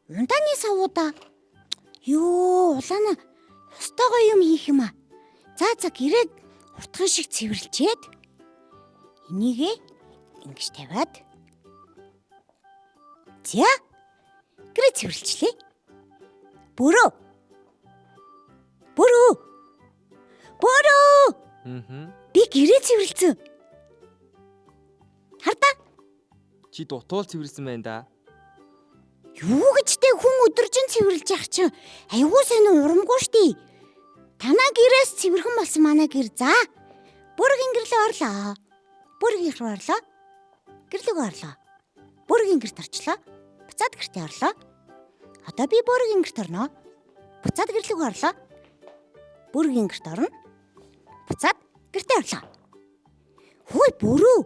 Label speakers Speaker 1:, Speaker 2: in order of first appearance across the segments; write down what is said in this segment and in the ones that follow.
Speaker 1: Ундааны савуудаа. Ёо, улаана. Ёстойгоо юм хийх юм аа. За гэрээ уртхан шиг цэвэрлчээд энийгээ ингэж тавиад. За. Гэрээ цэвэрлчлээ. Бөрөө. Би гэрээ цэвэрлсэн. Хардаа.
Speaker 2: Чи дутуул цэвэрлсэн байна да.
Speaker 1: Юу гэж те хүн өдөржин цэвэрлж явах чинь аюу сайн урамгүй штий. Танаа гэрээс цэвэрхэн болсон манай гэр. За. Бүргийн гэрлөө орлоо. Бүргийн рүү орлоо. Гэрлөг орлоо. Бүргийн гэрт орчлоо. Буцаад гэртээ орлоо. Одоо би бүргийн гэрт орноо. Буцаад гэрлөг орлоо. Бүргийн гэрт орно. Буцаад гэртээ орлоо. Хөөе бүрөө.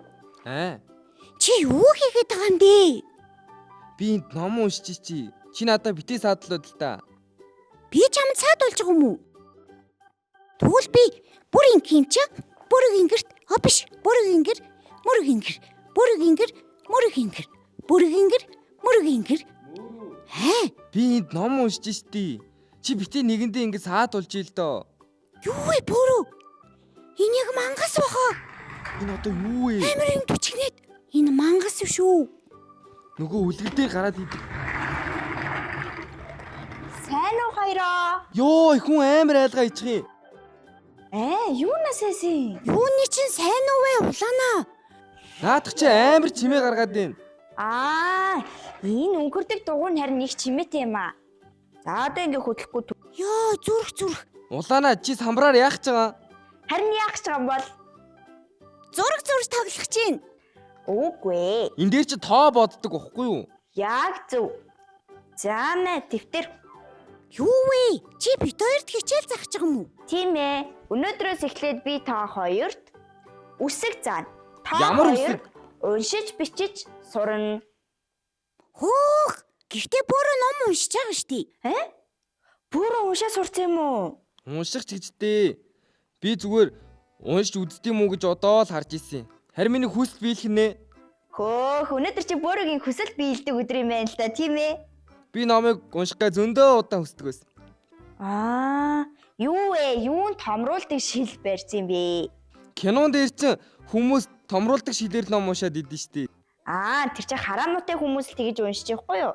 Speaker 1: Чи юу хийгээд байгаа юм бэ?
Speaker 2: Би энд ном уншиж чи. Чи надад битээ саадлууд л да.
Speaker 1: Би чамд саадуулж байгаа юм уу? Тэгвэл би бүрийн юм чи бүргийн гэрт биш бүргийн гэр мөргийн гэр бүргийн гэр мөргийн гэр бүргийн гэр мөргийн гэр.
Speaker 2: Би энд ном уншиж штий. Чи битээ нэгэндээ ингэ саадуулж ийл доо.
Speaker 1: Юу вэ бүрөө? Энийг мангас бахаа.
Speaker 2: Энэ одоо юу вэ?
Speaker 1: Амар юм төчгнээд. Энэ мангас шүү.
Speaker 2: Нөгөө үлгэр дээр гараад идэв.
Speaker 3: Сайн уу хоёроо?
Speaker 2: Йоо, их хүн амар айлгаа ичих юм.
Speaker 3: Юунаас эсэ?
Speaker 1: Юуны чинь сайн уу вэ улаанаа?
Speaker 2: Наадах чи амар чимээ гаргаад байна.
Speaker 3: Энэ өнгөрдөг дугуй нь харин их чимээтэй юм аа. За одоо ингээ хөдлөхгүй.
Speaker 1: Ёо, зүрх.
Speaker 2: Улаанаа чи самбраар яах гэж байгаа?
Speaker 3: Харин яах гэж байгаа юм бол?
Speaker 1: Зураг тоглох чинь.
Speaker 3: Үгүй.
Speaker 2: Энд дээр чи тоо боддог واخгүй юу?
Speaker 3: Яг зөв. За нэ тэмдэгтэр.
Speaker 1: Юу вэ? Чи бит хоёрт хичээл заах гэж байгаа юм уу?
Speaker 3: Тийм ээ. Өнөөдрөөс эхлээд би та хоёрт үсэг заана.
Speaker 2: Ямар үсэг?
Speaker 3: Уншиж бичиж сурна.
Speaker 1: Хөөх! Гэхдээ бүрөө ном уншиж байгаа штий.
Speaker 3: Бүрөө уншаа сурсан юм уу?
Speaker 2: Унших ч гэжтэй. Би зүгээр уншиж үздэм үү гэж одоо л харж ирсэн. Харин миний хүсэл биелхнэ.
Speaker 3: Өнөөдөр чи бүрийн хүсэл биелдэг өдөр юм байна л да, тийм ээ?
Speaker 2: Би номыг уншихгаа зөндөө удаан хүсдэг байсан.
Speaker 3: Юу вэ? Юунд томруулдаг шил барьсан бэ?
Speaker 2: Кинон дээр чинь хүмүүс томруулдаг шилээр ном уншаад идэв штий.
Speaker 3: Тэр чи хараануутай хүмүүс л тэгэж уншиж явахгүй юу?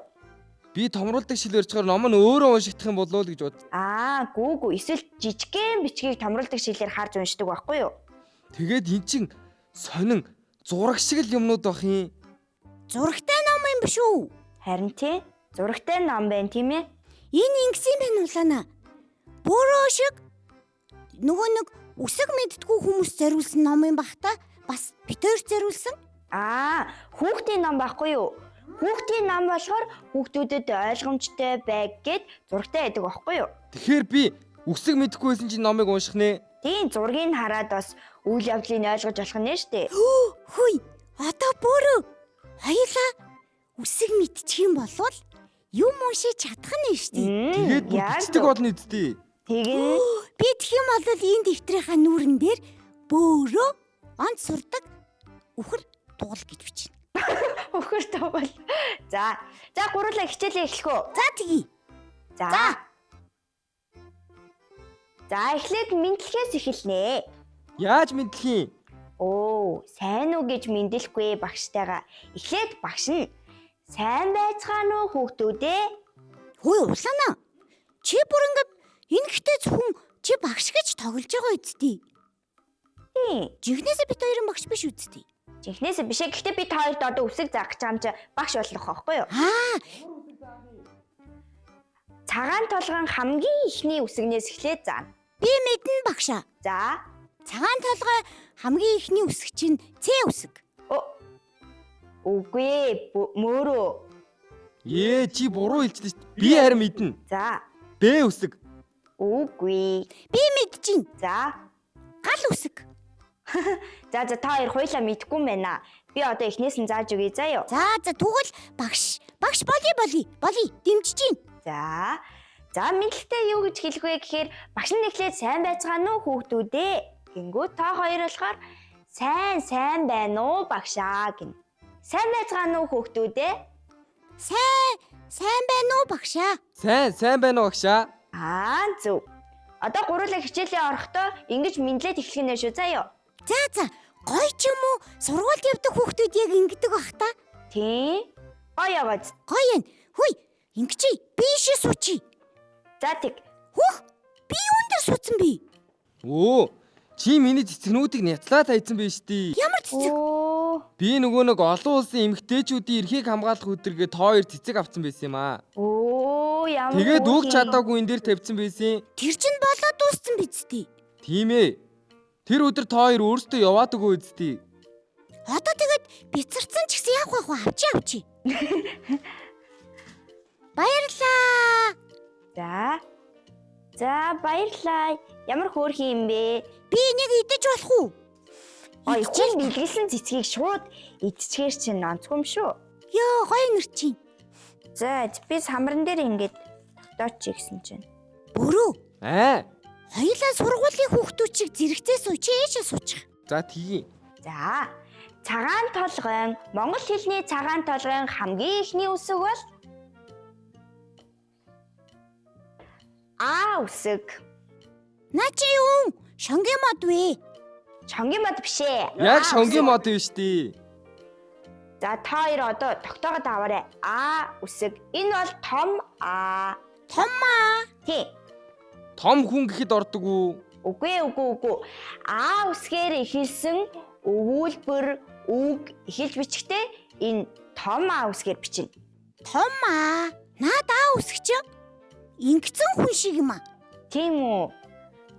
Speaker 2: Би томруулдаг шил барьчихаар ном нь өөрөө уншигдах юм болов уу гэж бод.
Speaker 3: Гүүгүү эсвэл жижигхэн бичгийг томруулдаг шилээр харж уншдаг байхгүй юу?
Speaker 2: Тэгээд эн чин сонин зураг шиг л юмнууд бах юм.
Speaker 1: Зурагтай ном юм биш үү?
Speaker 3: Харин тий, зурагтай ном байна тийм ээ?
Speaker 1: Энэ ингэсэн байна улаанаа. Бүрөө шиг нөгөө нэг үсэг мэдтгүү хүмүүс зориулсан ном юм бах та. Бас бит хоёр зориулсан.
Speaker 3: Хүүхдийн ном байхгүй юу? Хүүхдийн ном болохоор хүүхдүүдэд ойлгомжтой байг гэд зурагтай байдаг байхгүй юу?
Speaker 2: Тэгэхээр би үсэг мэдэхгүй байсан чинь номыг унших нэ.
Speaker 3: Тийм зургийг хараад бас үйл явдлыг ойлгож болох нэ штэ.
Speaker 1: Хөөе, одоо бүрөө хоёулаа үсэг мэдчих юм болвол юм уншиж чадах нь штэ.
Speaker 2: Тэгээд бичдэг болно үсттэй.
Speaker 3: Тэгин
Speaker 1: Би тэгэх юм бол энэ дэвтрийнхаа нүүрэн дээр бөөрөө онц сурдаг үхэр тугал гэж бичнэ.
Speaker 3: Өхөр тавал. За гурлаа хичээлээ эхлэх үү?
Speaker 1: За тэгье.
Speaker 3: За эхлээд мэдлэгээс эхэлнэ.
Speaker 2: Яаж мэдлэх юм?
Speaker 3: Сайн уу гэж мэдлэхгүй багштайгаа. Эхлээд багш нь сайн байцгаана уу хүүхдүүдээ?
Speaker 1: Хөөе улаанаа. Чи бүр ингэ энэ ихтэй зөвхөн чи багш гэж тоглож байгаа үсттэй. Жигнэсээ бит хоёрын багш биш үсттэй.
Speaker 3: Жинхнээсээ бишээ. Гэхдээ би та хоёрт одоо үсэг заах гэж юм чи багш болох байхгүй юу? Цагаан толгойн хамгийн ихний үсгнээс эхлээд заана.
Speaker 1: Би мэднэ багшаа.
Speaker 3: За.
Speaker 1: Цагаан толгой хамгийн ихний үсэг чинь Ц үсэг.
Speaker 3: Үгүй мөөрөө.
Speaker 2: Чи буруу хэлчихлээ шүү дээ. Би харин мэднэ.
Speaker 3: За.
Speaker 2: Б үсэг.
Speaker 3: Үгүй.
Speaker 1: Би мэдчихин.
Speaker 3: За.
Speaker 1: Гал үсэг.
Speaker 3: За та хоёр хоёлаа мэдэхгүй юм байна. Би одоо эхнээс нь зааж өгье заа юу.
Speaker 1: За тэгвэл багш болий дэмжиж гин.
Speaker 3: За мэдлэгтэй юу гэж хэлэх вэ гэхээр багш нь эхлээд сайн байцгаана уу хүүхдүүдээ. Гингүү та хоёр болохоор сайн байна уу багшаа гин. Сайн байцгаана уу хүүхдүүдээ?
Speaker 1: Сайн байна уу багшаа?
Speaker 2: Сайн байна уу багшаа?
Speaker 3: Зөв. Одоо гурлаа хичээлээ орохдоо ингэж мэдлээд эхлэх нэ шүү заяа.
Speaker 1: За гоё ч юм уу? Сургуульд явдаг хүүхдүүд яг ингэдэг бах та.
Speaker 3: Тийм. Гоё яваад.
Speaker 1: Гоё юм. Хүй, ингэчи. Би ийшээ суучи.
Speaker 3: За тэг.
Speaker 1: Хөх, би юунд дээр суудсан бэ?
Speaker 2: Өө, чи миний цэцгнүүдийг нятлаа тайцсан байж тээ.
Speaker 1: Ямар цэцэг?
Speaker 2: Би нөгөө нэг олон улсын эмэгтэйчүүдийн эрхийг хамгаалах өдрөгээ тоо 2 цэцэг авсан байсан юм аа.
Speaker 3: Ямар.
Speaker 2: Тэгээд үг чадаагүй энэ дээр тавьсан байсан.
Speaker 1: Тэр чинь болоод дууссан биз дээ.
Speaker 2: Тийм ээ. Тэр өдөр тоо 2 өөрсдөө яваад өгөө үстий.
Speaker 1: Одоо тэгээд бицэрсэн ч гэсэн явах байх уу? Авчи. Баярлаа.
Speaker 3: За баярлаа. Ямар хөөрхөн юм бэ?
Speaker 1: Би энийг идэж болох уу?
Speaker 3: Хүн бэлгэлсэн цэцгийг шууд идчихээр чинь онцгүй юм шүү.
Speaker 1: Йоо, гоё нэр чинь.
Speaker 3: За би самран дээр ингээд тогтооч гэсэн чинь.
Speaker 1: Бүрөө.
Speaker 2: Хоёулаа
Speaker 1: сургуулийн хүүхдүүд чиг зэрэгцээ сууч ээжээ суучих.
Speaker 2: За тгий.
Speaker 3: За цагаан толгойн монгол хэлний цагаан толгойн хамгийн ихний үсэг бол А үсэг.
Speaker 1: Наа чи юу? Шонгийн мод вэ?
Speaker 3: Шонгийн мод биш ээ.
Speaker 2: Яг шонгийн мод биш тий.
Speaker 3: За та хоёр одоо тогтоогоод аваарай. А үсэг. Энэ бол том А.
Speaker 1: Том А.
Speaker 3: Тий.
Speaker 2: Том хүн гэхэд ордог уу?
Speaker 3: Үгүй. А үсгээр эхэлсэн өгүүлбэр үг эхэлж бичгтээ энэ том А үсгээр бичнэ.
Speaker 1: Том А. Наад А үсэг чинь ингэсэн хүн шиг юм аа.
Speaker 3: Тийм үү?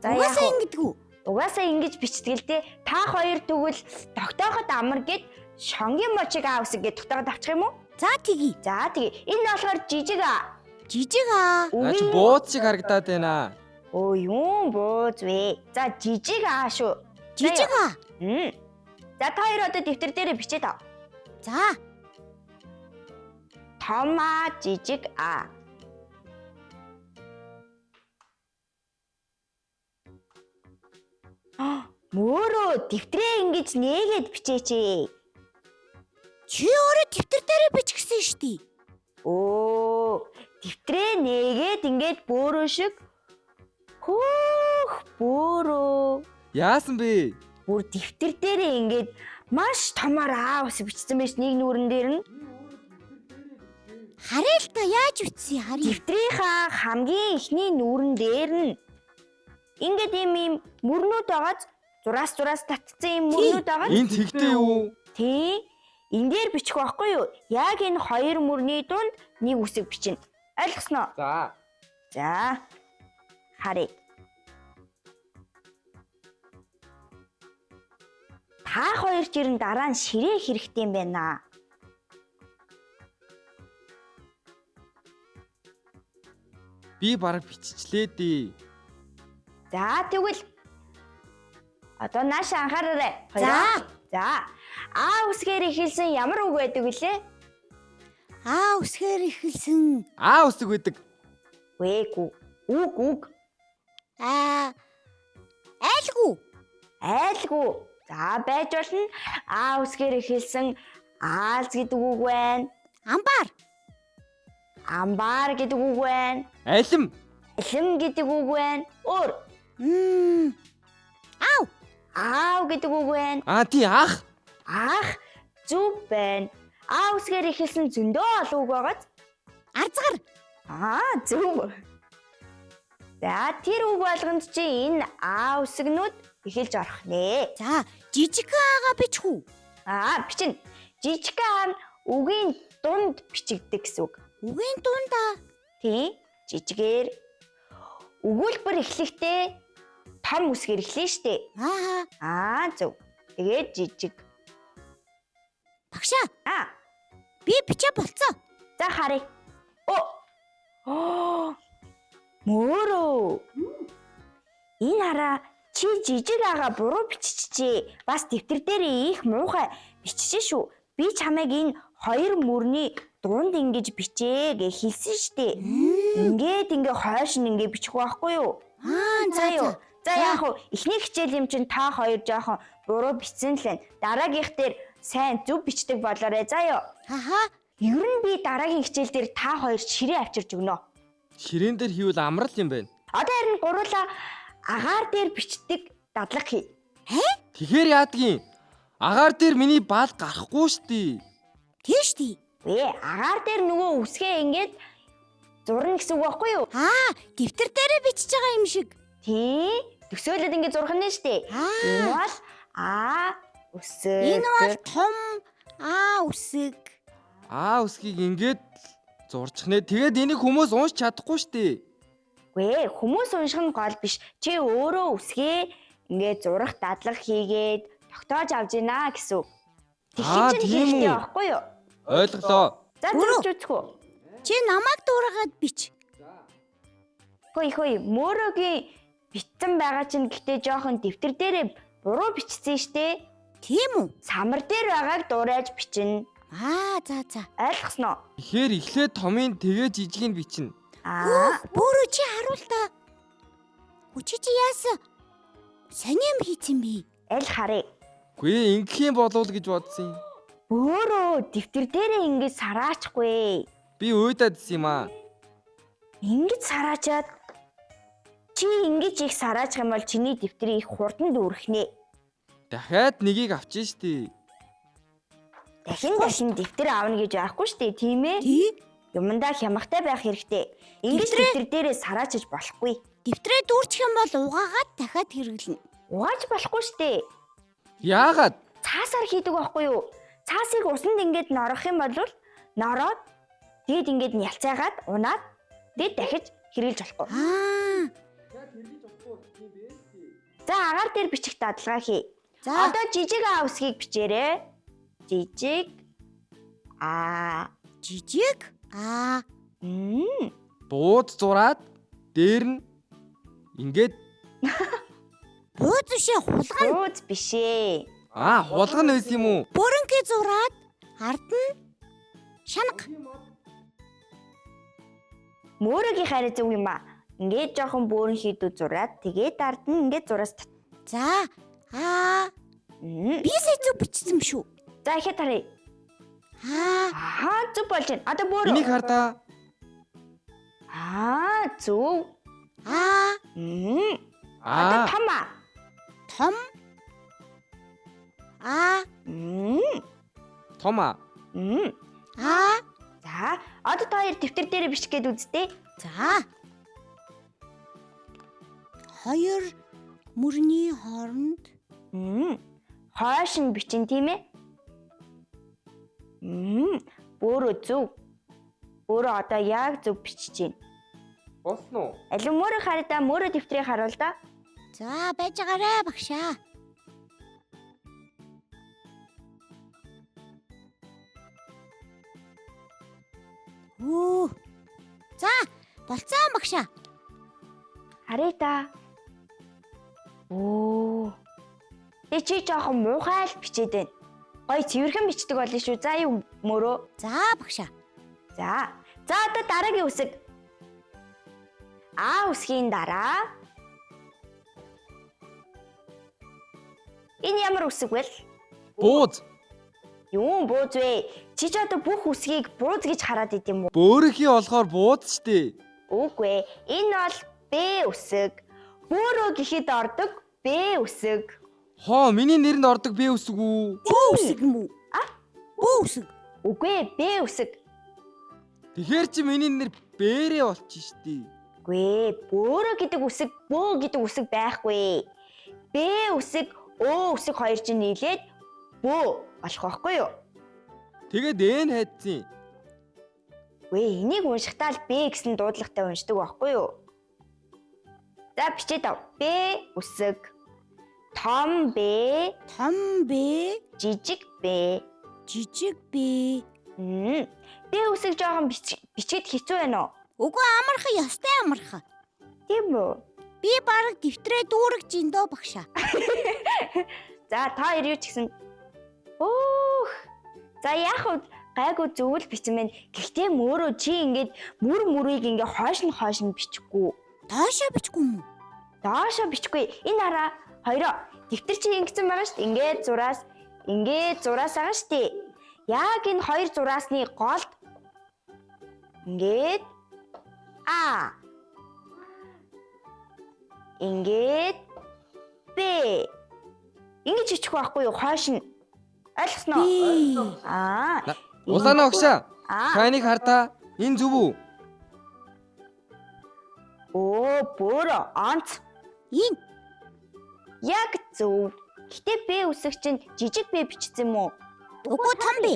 Speaker 1: Угаасаа ингэдэг үү?
Speaker 3: Угаасаа ингэж бичдэг л дээ. Та хоёр тэгвэл тогтооход амар гэд шонгийн мочиг А үсэг гэж тогтооход авчих юм уу?
Speaker 1: За тэгье.
Speaker 3: Энэ болохоор жижиг А.
Speaker 1: Жижиг А.
Speaker 2: Наач бууд шиг харагдаад байна.
Speaker 3: Юу бууз вэ? За жижиг А шүү.
Speaker 1: Жижиг А.
Speaker 3: За та хоёр одоо дэвтэр дээр бичээд ав.
Speaker 1: За.
Speaker 3: Том А, жижиг А. Мөөрөө дэвтрээ ингэж нээгээд бичээч.
Speaker 1: Чи өөрөө дэвтэр дээр бичгсэн шүү дээ.
Speaker 3: Дэвтрээ нээгээд ингэж бөөрөө шиг. Бөөрөө.
Speaker 2: Яасан бэ?
Speaker 3: Бүр дэвтэр дээр ингэж маш томоор А үсэг бичсэн байж нэг нүрэн дээр нь.
Speaker 1: Харъя л та яаж бичсэн харъя.
Speaker 3: Дэвтрийнхаа хамгийн ихний нүрэн дээр нь ингээд ийм мөрнүүд байгааз зураас татцсан юм мөрнүүд байгаа.
Speaker 2: Энэ тэгтэй юу?
Speaker 3: Тий. Энэ дээр бичих байхгүй юу? Яг энэ хоёр мөрний дунд нэг үсэг бичнэ. Ойлгосноо? За. Харъя. Та хоёр жирэн дараа нь ширээ хэрэгтэй юм байна.
Speaker 2: Би бараг биччихлээ дээ.
Speaker 3: За тэгвэл одоо нааш анхаараарай. За. А үсгээр эхэлсэн ямар үг байдаг вүлээ?
Speaker 1: А үсгээр эхэлсэн.
Speaker 2: А үсэг байдаг.
Speaker 3: Үгүй. Үг. Айлгүй. За байж болно. А үсгээр эхэлсэн аалз гэдэг үг байна. Амбар гэдэг үг байна.
Speaker 2: Алим
Speaker 3: гэдэг үг байна. Өөр. Аав гэдэг үг байна.
Speaker 2: Тий ах.
Speaker 3: Ах зүг байна. А үсгээр эхэлсэн зөндөө олон үг байгааз.
Speaker 1: Арзгар.
Speaker 3: Зүг. За тэр үг болгонд чи энэ А үсгнүүд эхэлж орох нэ.
Speaker 1: За жижиг Аага бичих үү?
Speaker 3: Бичнэ. Жижиг А нь үгийн дунд бичигддэг гэсэн үг.
Speaker 1: Үгийн дундаа.
Speaker 3: Тий. Жижигээр өгүүлбэр эхлэхдээ том үсгээр эхлэв штэ. Зөв. Тэгээд жижиг.
Speaker 1: Багшаа. Би бичээ болцоо.
Speaker 3: За харъя. Мөөрөө. Энэ хараа чи жижиг Аага буруу биччихжээ. Бас дэвтэр дээр их муухай биччихэ шүү. Би чамайг энэ хоёр мөрний дунд ингэж бичээ гэж хэлсэн штэ. Ингээд хойш нь ингэ бичих байхгүй юу? За яг хөө эхний хичээл юм чинь та хоёр жоохон буруу бичсэн л байна. Дараагийнх дээр сайн зөв бичдэг болоорой заа ёо. Ер нь би дараагийн хичээл дээр та хоёр ширээ авчирч өгнө.
Speaker 2: Ширээн дээр хийвэл амрал юм байна.
Speaker 3: Одоо харин гуруула агаар дээр бичдэг дадлага хий.
Speaker 2: Тэгэхээр яадгийн? Агаар дээр миний бал гарахгүй штий.
Speaker 1: Тийш тий.
Speaker 3: Агаар дээр нөгөө үсгээ ингээд зурна гэсэн үг байхгүй юу?
Speaker 1: Дэвтэр дээрээ бичиж байгаа юм шиг.
Speaker 3: Тий. Төсөөлөд ингээд зурх нь штэ. Энэ бол үсэг.
Speaker 1: Энэ бол том үсэг.
Speaker 2: Үсгийг ингээд зурчих нэ. Тэгээд энийг хүмүүс унш чадахгүй штий.
Speaker 3: Хүмүүс унших нь гол биш. Чи өөрөө үсгээ ингээд зурах дадлага хийгээд тогтоож авч гинэ гэсэн. Тэгэх чинь хэрэгтэй байхгүй юу?
Speaker 2: Ойлголоо.
Speaker 3: За зүрж үзэх үү?
Speaker 1: Чи намайг дуурайгаад бич.
Speaker 3: Хөөе, мөрөгийн битсэн байгаа чинь гэтээ жоохон дэвтэр дээрээ буруу бичсэн штэ.
Speaker 1: Тийм үү?
Speaker 3: Самар дээр байгааг дуурайж бичнэ.
Speaker 1: За.
Speaker 3: Ойлгосноо?
Speaker 2: Тэгэхээр эхлээд томын тэгээ жижигийг бичнэ.
Speaker 1: Бөөрөө чи харуул та. Чи яасан? Сонирм хийцэн би.
Speaker 3: Аль харъя.
Speaker 2: Гүй ингэх юм болов гэж бодсон юм.
Speaker 3: Бөөрөө дэвтэр дээрээ ингэж сараачгүй.
Speaker 2: Би уйдадс юм аа.
Speaker 3: Ингэж сараачаад чи ингэж их сараачих юм бол чиний дэвтрийг их хурдан дүүрхнэ.
Speaker 2: Дахиад нэгийг авчих штий.
Speaker 3: Дахин дэвтэр аавна гэж байхгүй штий, тийм ээ?
Speaker 1: Тий.
Speaker 3: Юмдаа хямгтай байх хэрэгтэй. Ингэж дэвтэр дээрээ сараачиж болохгүй.
Speaker 1: Дэвтрээ дүүрчих юм бол угаагаад дахиад хэрэглэнэ.
Speaker 3: Угааж болохгүй штий.
Speaker 2: Яагаад?
Speaker 3: Цаасаар хийдэг байхгүй юу? Цаасыг усанд ингэж норох юм бол нороод тэгээд ингэж нялцаагаад унаад тэгээд дахиж хэрэглэж болохгүй. За агаар дээр бичих дадлага хий. Одоо жижиг үсгийг бичээрэй. Жижиг
Speaker 2: Бууд зураад дээр нь ингээд
Speaker 1: бууз бишээ хулгана.
Speaker 3: бууз бишээ.
Speaker 2: Хулгана байсан юм уу?
Speaker 1: Бүрэнхий зураад ард нь шанаг.
Speaker 3: Мөрөгийн хараа зөв юм аа. Ингээд жоохон бөөрөнхийдүү зураад тэгээд ард нь ингээд зураас.
Speaker 1: За би зөв бичсэн шүү.
Speaker 3: За ихэд харъя. Зөв болж байна. Одоо бөөрөө.
Speaker 2: Энийг хардаа.
Speaker 3: Зөв. Одоо том.
Speaker 2: Том.
Speaker 3: За одоо та хоёр дэвтэр дээр бичих гээд үзтээ.
Speaker 1: За. Хоёр мөрний хооронд
Speaker 3: Хойш нь бичин тийм ээ? Бөөрөө зөв. Бөөрөө одоо яг зөв бичиж байна.
Speaker 2: Болсон уу?
Speaker 3: Алин мөрөө хараа мөрөө дэвтрийг харуул да.
Speaker 1: За байж байгаарэ багшаа. За болцсон багшаа.
Speaker 3: Харъя та. Тэ чи жоохон муухай л бичээд байна. Гой цэвэрхэн бичдэг болно шүү. За юу мөрөө.
Speaker 1: За багшаа.
Speaker 3: За одоо дараагийн үсэг. Үсгийн дараа. Энэ ямар үсэг вэ?
Speaker 2: Бууз.
Speaker 3: Юу бууз вэ? Чи ч одоо бүх үсгийг бууз гэж хараад идэм үү?
Speaker 2: Бөөрийнхий болохоор бууз штэ.
Speaker 3: Үгүй ээ. Энэ бол Б үсэг. Бөөрөө гэхэд ордог Б үсэг.
Speaker 2: Миний нэрэнд ордог Б үсэг үү?
Speaker 1: Бөө үсэг юм уу? Бөө үсэг.
Speaker 3: Үгүй ээ, Б үсэг.
Speaker 2: Тэгэхээр чи миний нэр Бэрэ болчих штэ.
Speaker 3: Үгүй ээ, бөөрөө гэдэг үсэг, бөө гэдэг үсэг байхгүй. Б үсэг, Ö үсэг хоёр чинь нийлээд бөө болох байхгүй юу?
Speaker 2: Тэгээд Н хайдсан.
Speaker 3: Үгүй ээ, энийг уншихтаа л Б гэсэн дуудлагатай уншдаг байхгүй юу? За бичээд ав. Б үсэг. Том Б, жижиг Б. Б үсэг жоохон бичгээд хэцүү байна уу?
Speaker 1: Үгүй амархан ёстой амархан.
Speaker 3: Тийм үү?
Speaker 1: Би бараг дэвтрээ дүүргэж ин дөө багшаа.
Speaker 3: За та хоёр юу ч гэсэн За яах вэ? Гайгүй зөвл бичсэн байна. Гэхдээ мөрөө чи ингээд мөрийг ингээд хойш нь бичихгүй.
Speaker 1: Доошоо бичихгүй юм уу?
Speaker 3: Доошоо бичихгүй. Энэ хараа хоёроо дэвтэр чи ингэсэн байгаа шүү дээ. Ингээд зураас байгаа шүү дээ. Яг энэ хоёр зураасны голд ингээд А. Ингээд Б. Ингэж ичих байхгүй юу? Хойш нь. Ойлгосноо?
Speaker 2: Улаана багшаа.
Speaker 3: Аа.
Speaker 2: Таныг хардаа. Энэ зөв үү?
Speaker 3: Оо, бөөрө онц.
Speaker 1: Энэ
Speaker 3: Яг зөв. Гэтэ Б үсэг чинь жижиг Б бичсэн юм уу?
Speaker 1: үгүй том бэ.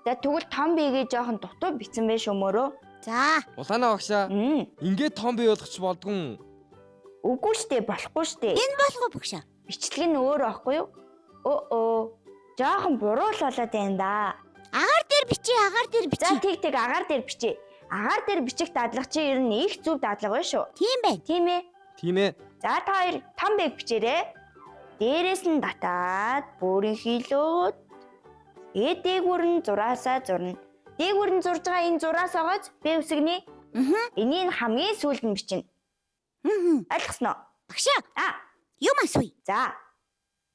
Speaker 3: За тэгвэл том Б-гээ жоохон дутуу бичсэн байх шөмөрөө.
Speaker 1: За,
Speaker 2: Улаана багшаа. Ингээд том бий болгоч болдгоо.
Speaker 3: Үгүй штэ, болохгүй штэ.
Speaker 1: энэ болгоо багшаа.
Speaker 3: Бичлэг нь өөр байхгүй юу? Өө. Жоохон буруу л болоод байна да.
Speaker 1: Агаар дээр бичээ, агаар дээр
Speaker 3: За
Speaker 1: бичээ.
Speaker 3: тэг агаар дээр бичээ. Агаар дээр бичих дадлага чи ер нь их зөв дадлага байна шүү.
Speaker 1: Тийм байна.
Speaker 3: Тийм ээ.
Speaker 2: Тийм ээ.
Speaker 3: За та хоёр том Б бичээрэй. Дээрээс нь татаад бүрийн хилөөд дээгүүр нь зураасаа зурна. Дээгүүр нь зурж байгаа энэ зураас оогоц Б үсэгний. Энийг хамгийн сүүлд нь бичнэ. Ойлгосноо?
Speaker 1: Багшаа,
Speaker 3: А.
Speaker 1: юм асууя.
Speaker 3: За.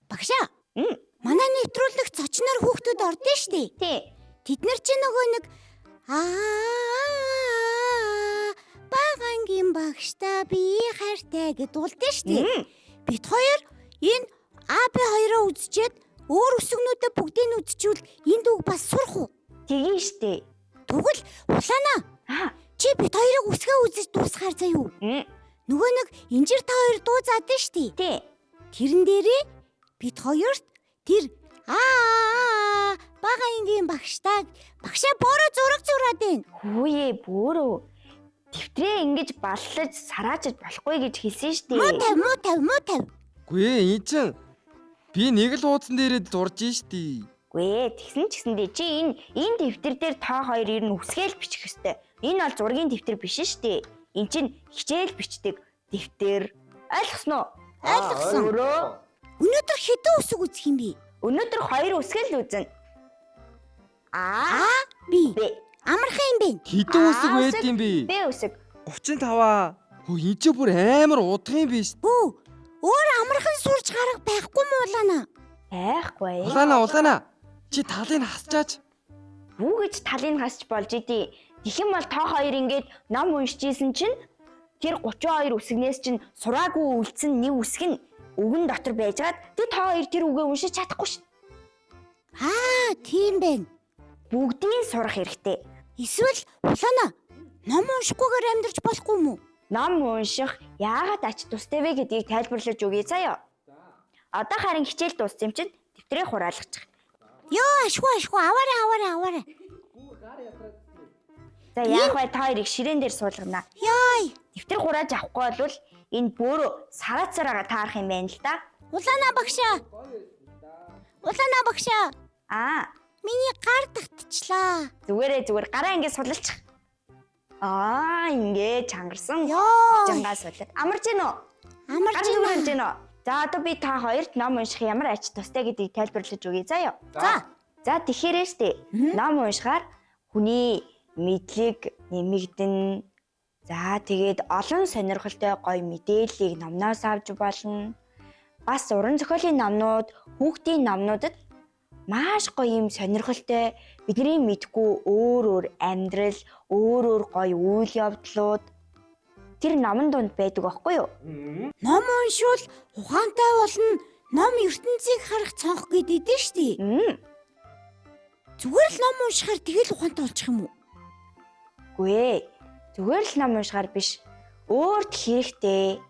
Speaker 1: Багшаа. Манай нэвтрүүлэг зочноор хүүхдүүд ордсон шүү дээ.
Speaker 3: Тий.
Speaker 1: Тэд нар чи нөгөө нэг багангийн багштай би хайртай гэд дуулдсан шүү дээ. Бид хоёр энэ АБ2-оо үзчихэд өөр үсгнүүдэд бүгдийг нь үзчихвэл энд үг бас сурах уу?
Speaker 3: Тэгин штэ.
Speaker 1: Тэгвэл улаана. Чи бид хоёрыг үсгээ үзэж дуусгаар заяа юу? Нөгөө нэг инжир та хоёр дуу заадаг шүү дээ.
Speaker 3: Тий.
Speaker 1: Тэрэн дээрээ бид хоёрт тэр багангийн багштай багшаа бороо зураг зураад байна.
Speaker 3: Хүүе бөөрөө. Дэвтрээ ингэж баллаж сараачж болохгүй гэж хэлсэн штэ.
Speaker 1: Муу тав.
Speaker 2: Гүй ээ, энэ чинь би нэг л хуудсан дээрээ дурж штий.
Speaker 3: Гүй тэгсэн ч гэсэндээ чи энэ дэвтэр дээр та хоёр ер нь үсгээл бичих ёстой. Энэ бол зургийн дэвтэр биш штэ. Энд чинь хичээл бичдэг дэвтэр. Ойлгосноо?
Speaker 1: Ойлгосон. Өнөөдөр хэдэн үсэг үзэх юм бэ?
Speaker 3: Өнөөдөр 2 үсгээл үзнэ.
Speaker 1: Би.
Speaker 3: Б.
Speaker 1: Амархан юм бэ?
Speaker 2: Хэдэн үсэг байд юм бэ?
Speaker 3: Б үсэг.
Speaker 2: 35. Хөө энэ ч бүр амар удах юм биш.
Speaker 1: Өөр амархан сурч гарах байхгүй муу улаана.
Speaker 3: Байхгүй.
Speaker 2: Улаана. Чи талыг хасчаач.
Speaker 3: Бүгэж талыг хасч болж идэв. Тэгэх юм бол та хоёр ингээд ном уншижсэн чинь тэр 32 үсгнээс чинь сураагүй үлдсэн нэг үсэг нь өгөн дотор байжгаад тэг та хоёр тэр үгээ уншиж чадахгүй ш.
Speaker 1: Тийм байна.
Speaker 3: Бүгдийг сурах хэрэгтэй.
Speaker 1: Эсвэл улаана ном уншихгүйгээр амьдрч болохгүй мүү?
Speaker 3: Ном унших яагаад ач тустай вэ гэдгийг тайлбарлаж өгье заяа. Одоо харин хичээл дууссан юм чинь дэвтрээ хураалгачих.
Speaker 1: Йоо, ашгүй аваарай.
Speaker 3: За яах вэ та хоёрыг ширээн дээр суулгана.
Speaker 1: Яй.
Speaker 3: Дэвтэр хурааж авахгүй бол энэ бөөрө сарацаараа таарах юм байна л да.
Speaker 1: Улаана багшаа. Миний гар татчихлаа.
Speaker 3: Зүгээр гараа ингэ сулалчих. Ингэ чангарсан.
Speaker 1: Йоо.
Speaker 3: Жангаас сулаад. Амарч гин үү?
Speaker 1: Амарч
Speaker 3: гин. За одоо би та хоёрт ном унших ямар ач тустай гэдгийг тайлбарлаж өгье заяа. За тэгэхээр штэ ном уншихаар хүний мэдлэг нэмэгдэн. За тэгээд олон сонирхолтой гоё мэдээллийг номноос авч болно. Бас уран зохиолын номнууд, хүүхдийн номнуудад маш гоё юм сонирхолтой бидний мэдгүй өөр амьдрал, өөр гоё үйл явдлууд тэр номон донд байдаг байхгүй юу?
Speaker 1: Ном уншвал ухаантай болно. Ном ертөнцийг харах цонх гэдэг шүү дээ. Зүгээр л ном уншихаар тэгэл ухаантай болчих юм уу?
Speaker 3: Гүй. Зүгээр л ном уншихаар биш. Өөрт хэрэгтэй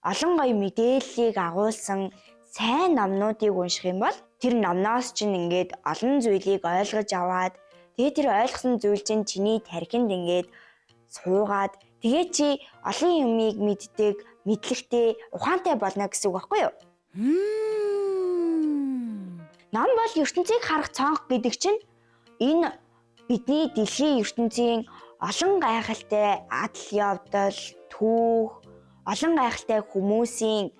Speaker 3: олон гоё мэдээллийг агуулсан сайн номнуудыг унших юм бол тэр номноос чинь ингээд олон зүйлийг ойлгож аваад тэгээ тэр ойлгосон зүйл чинь чиний тархинд ингээд суугаад тэгээ чи олон юмыг мэддэг, мэдлэгтэй, ухаантай болно гэсэн үг байхгүй юу? Ном бол ертөнцийг харах цонх гэдэг чинь энэ бидний дэлхийн ертөнцийн олон гайхалтай адал явдал, түүх, олон гайхалтай хүмүүсийн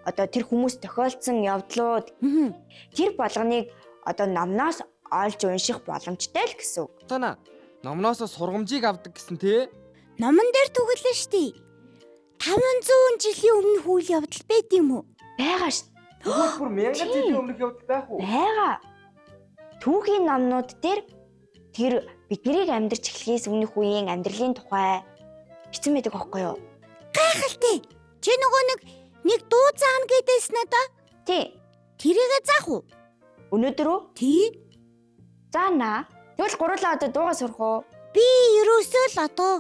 Speaker 3: одоо тэр хүмүүс тохиолдсон явдлууд тэр болгоныг одоо номноос олж унших боломжтой л гэсэн үг.
Speaker 2: Улаана. Номноос сургамжийг авдаг гэсэн тий?
Speaker 1: Номон дээр түгэлээ шүү дээ. 500 жилийн өмнөх үйл явдал байд юм уу?
Speaker 3: Байгаа ш.
Speaker 2: Бүр 1000 жилийн өмнөх явдал байх уу?
Speaker 3: Байгаа. түүхийн номнууд дээр тэр биднийг амьдрч эхлэхээс өмнөх үеийн амьдралын тухай бичсэн байдаг аахгүй юу?
Speaker 1: Гайхалтай. Чи нөгөө нэг дуу заана гэдээс надаа.
Speaker 3: Тий.
Speaker 1: Тэрийгээ заах уу?
Speaker 3: Өнөөдөр үү?
Speaker 1: Тий.
Speaker 3: Заана. Тэгвэл гурлаа одоо дуугаа сурах уу?
Speaker 1: Би ерөөсөө л одоо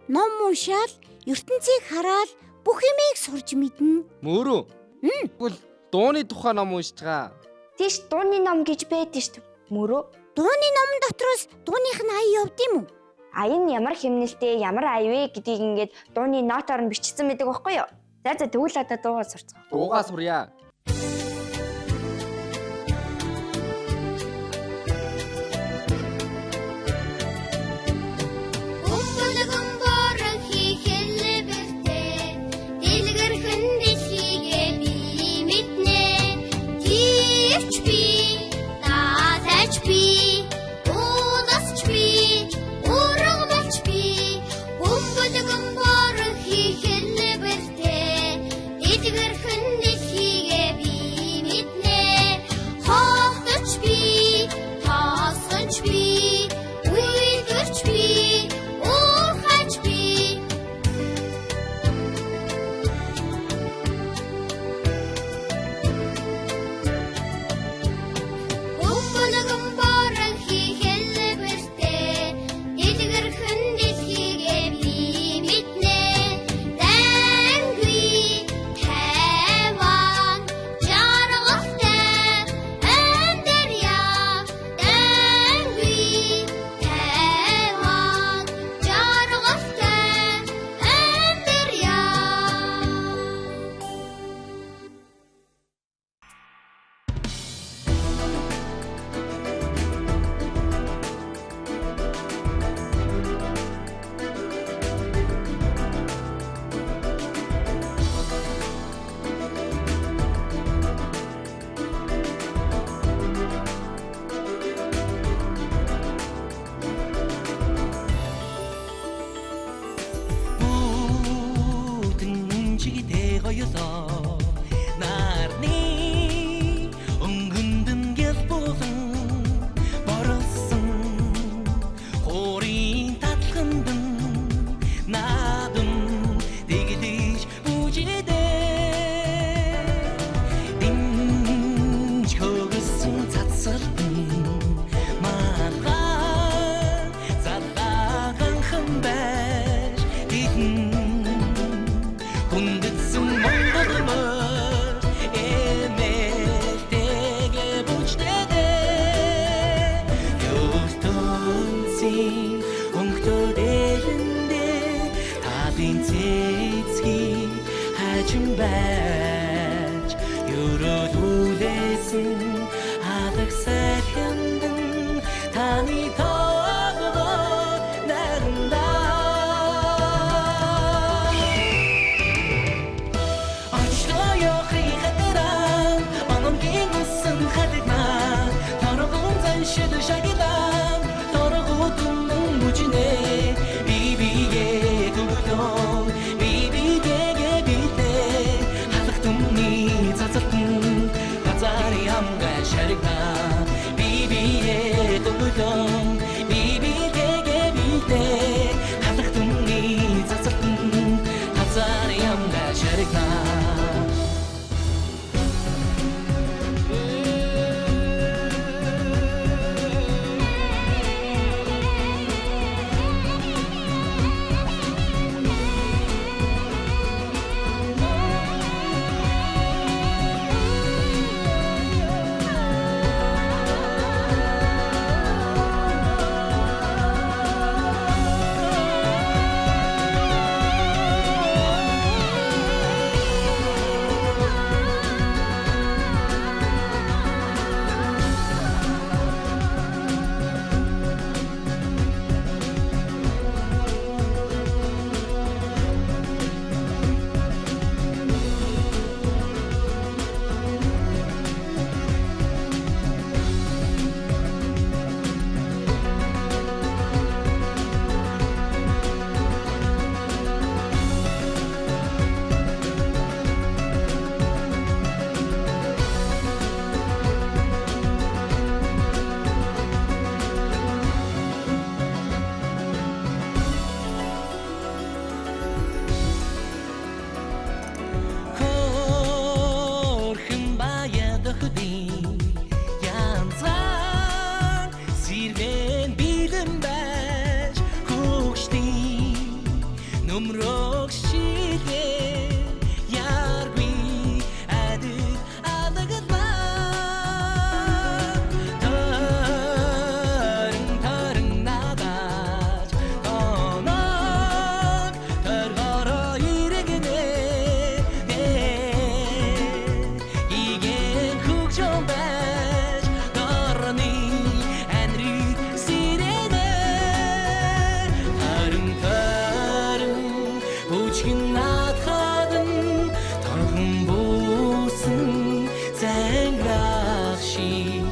Speaker 1: ном уншаал, ертөнцийг хараад бүх юмыг сурж мэднэ.
Speaker 2: Мөөрөө. Тэгвэл дууны тухай ном уншиж байгаа.
Speaker 3: Тийш дууны ном гэж байдаг шүү дээ. Мөрөө.
Speaker 1: Дууны номон дотроос дууных нь ая явд юм уу?
Speaker 3: Аян ямар хэмнэлтэй, ямар ая вэ гэдгийг ингээд дууны нотоор нь бичсэн байдаг байхгүй юу? За тэгвэл одоо дуугаа сурцгаа.
Speaker 2: Дуугаа сурья.
Speaker 4: Numrok shide yarbi adu adagadma tarın nadaj onak targara iregene igen kukjombaj darani anri sirene tarın Uçkin atadın tarhım bulsun sen rakşi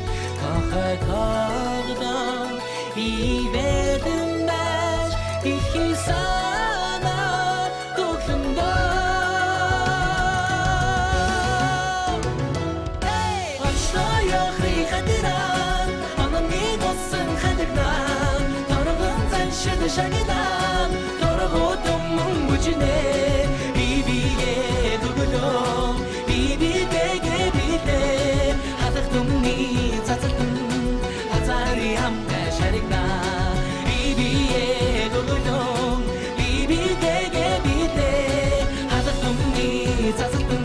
Speaker 4: kahar kağdan iyi verdim ben iki sana koklumda Aşağıya hıykadıran anam ne olsun kadıran tarhım sen şıdı şagıdan Tarhotumum bucine bibiye dugulom bibidege bide Hataktum ni tatsatum hatariyam kasharikna bibiye dugulom bibidege bide Hataktum ni tatsatum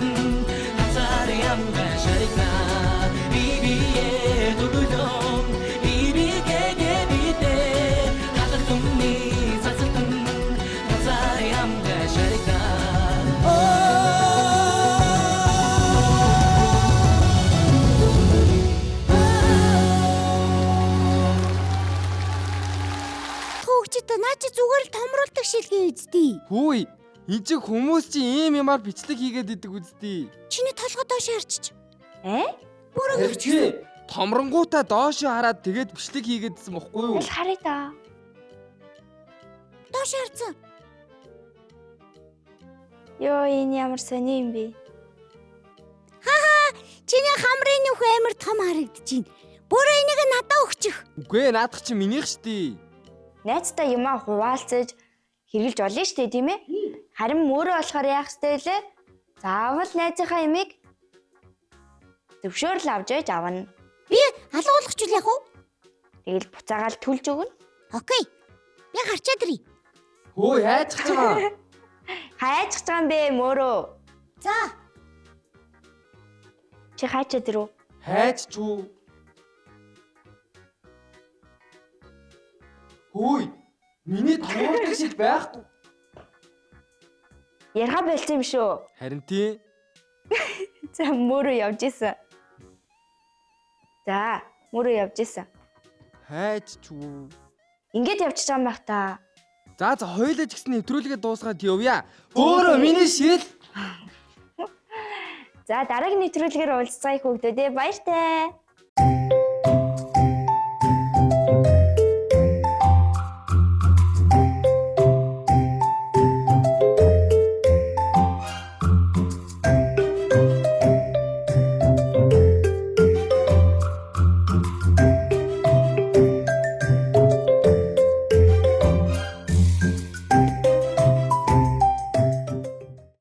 Speaker 4: hatariyam kasharikna bibiye dugulom bibidege bide Hataktum ni tatsatum hatariyam kasharikna
Speaker 1: Хөгчтэй наа чи зүгээр л томруулдаг шилгээ үздий.
Speaker 2: Хөөе. Энд чи хүмүүс чи ийм юмар бичлэг хийгээд идэг үздий.
Speaker 1: Чиний толгой доош харчиж.
Speaker 3: Бүр
Speaker 2: Чи томронгуудаа доош хараад тэгээд бичлэг хийгээдсэн бохгүй юу?
Speaker 3: л харъя да.
Speaker 1: Доош харцсан.
Speaker 3: Йоо энэ ямар сони юм бэ?
Speaker 1: Чиний хамрын нөх амар том харагдчихээн. Бүрээ энийг надад өгчих.
Speaker 2: Үгүй ээ, наадах чи минийх штий.
Speaker 3: Найзтай юмаа хуваалцаж хэрглэж олно штэ тийм ээ? Харин мөрөө болохоор яах ёстой лээ? Заавал найзынхаа ямиг зөвшөөрөл авч яж авна.
Speaker 1: Би алгуулгач үл яах вэ?
Speaker 3: Тэгэл буцаагаал түлж өгнө.
Speaker 1: Окей. Би гарчаад ирье.
Speaker 2: Хөөе, хайчих ч байгаа.
Speaker 3: Хайчих байгаа юм бэ мөрөө?
Speaker 1: За.
Speaker 3: Чи хайчаад ирв.
Speaker 2: Хайч ч үү. Хөөе. Миний томруулдаг шил байхгүй.
Speaker 3: Ярга байлцсан юм шүү.
Speaker 2: Харин тий.
Speaker 3: За мөрөө явж исэн. За мөрөө явж исэн.
Speaker 2: Хайч ч үү.
Speaker 3: Ингээд явчих байгаа юм байх та.
Speaker 2: За хоёулаа ч гэсэн нэвтрүүлгээ дуусгаад явъя. Өөрөө миний шил.
Speaker 3: За дараагийн нэвтрүүлгээр уулзцаая хүүхдүүдээ баяртай.